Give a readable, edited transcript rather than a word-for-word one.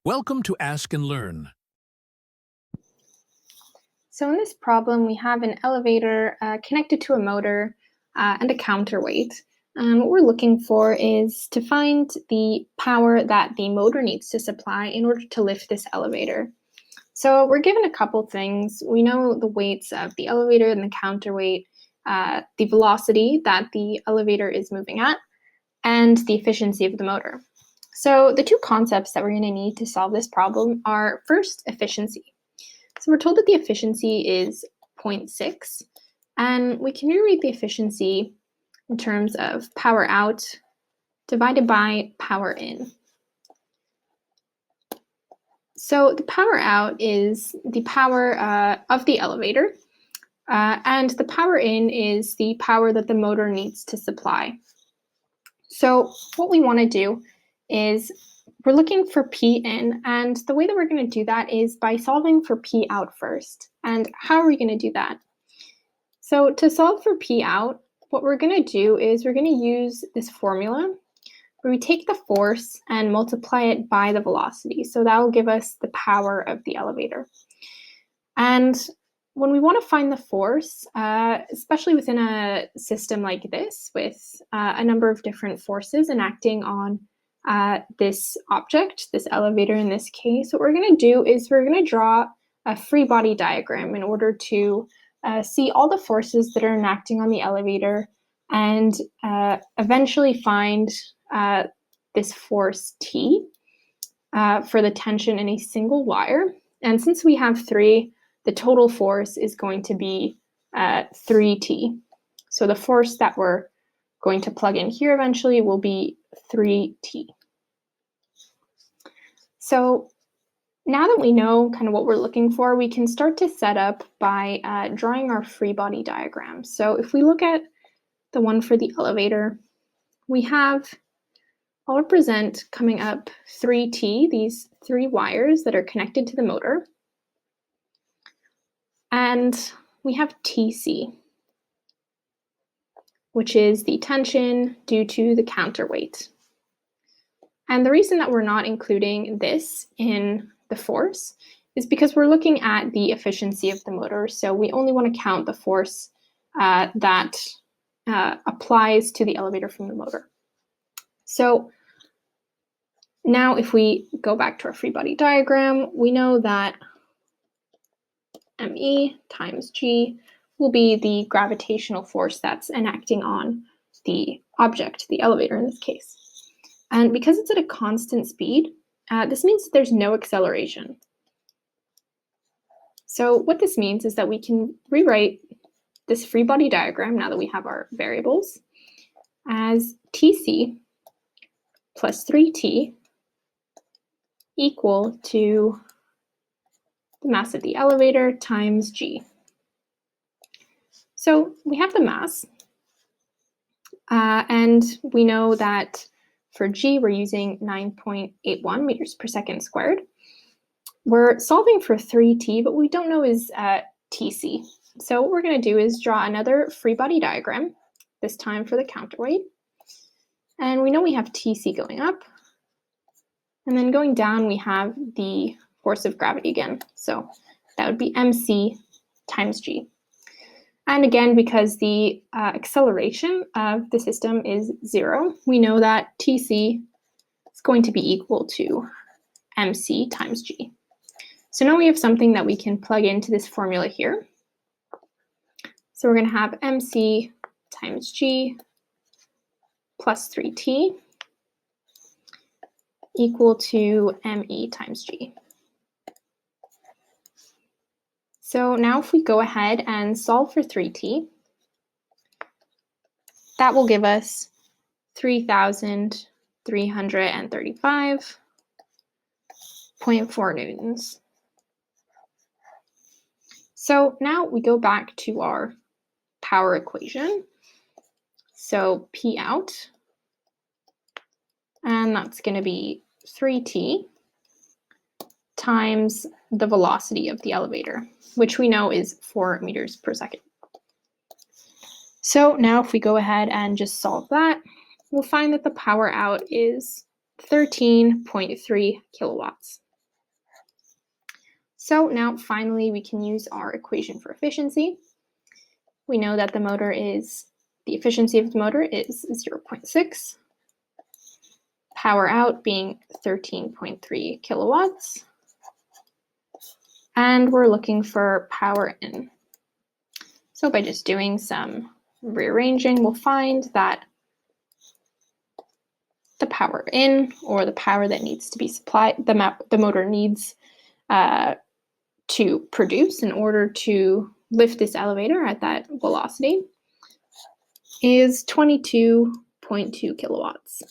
Welcome to Ask and Learn. So in this problem, we have an elevator connected to a motor and a counterweight. And what we're looking for is to find the power that the motor needs to supply in order to lift this elevator. So we're given a couple things. We know the weights of the elevator and the counterweight, the velocity that the elevator is moving at, and the efficiency of the motor. So the two concepts that we're going to need to solve this problem are, first, efficiency. So we're told that the efficiency is 0.6, and we can rewrite the efficiency in terms of power out divided by power in. So the power out is the power of the elevator, and the power in is the power that the motor needs to supply. So what we want to do is we're looking for P in, and the way that we're going to do that is by solving for P out first. And how are we going to do that? So to solve for P out, what we're going to do is we're going to use this formula where we take the force and multiply it by the velocity. So that will give us the power of the elevator. And when we want to find the force, especially within a system like this with a number of different forces enacting on this object, this elevator in this case, what we're going to do is we're going to draw a free body diagram in order to see all the forces that are enacting on the elevator and eventually find this force T for the tension in a single wire. And since we have 3, the total force is going to be 3T. So the force that we're going to plug in here eventually will be 3T. So now that we know kind of what we're looking for, we can start to set up by drawing our free body diagram. So if we look at the one for the elevator, we have, I'll represent coming up 3T, these 3 wires that are connected to the motor. And we have TC, which is the tension due to the counterweight. And the reason that we're not including this in the force is because we're looking at the efficiency of the motor. So we only want to count the force that applies to the elevator from the motor. So now if we go back to our free body diagram, we know that ME times G will be the gravitational force that's enacting on the object, the elevator in this case. And because it's at a constant speed, this means that there's no acceleration. So what this means is that we can rewrite this free body diagram, now that we have our variables, as TC plus 3T equal to the mass of the elevator times G. So we have the mass, and we know that for G, we're using 9.81 meters per second squared. We're solving for 3T, but what we don't know is TC. So what we're going to do is draw another free body diagram, this time for the counterweight. And we know we have TC going up. And then going down, we have the force of gravity again. So that would be MC times G. And again, because the acceleration of the system is 0, we know that TC is going to be equal to MC times G. So now we have something that we can plug into this formula here. So we're going to have MC times G plus 3T equal to ME times G. So now if we go ahead and solve for 3T, that will give us 3,335.4 newtons. So now we go back to our power equation. So P out, and that's going to be 3T times the velocity of the elevator, which we know is 4 meters per second. So now if we go ahead and just solve that, we'll find that the power out is 13.3 kilowatts. So now finally we can use our equation for efficiency. We know that the efficiency of the motor is 0.6, power out being 13.3 kilowatts, and we're looking for power in. So by just doing some rearranging, we'll find that the power in, or the power that needs to be supplied, the motor needs to produce in order to lift this elevator at that velocity, is 22.2 kilowatts.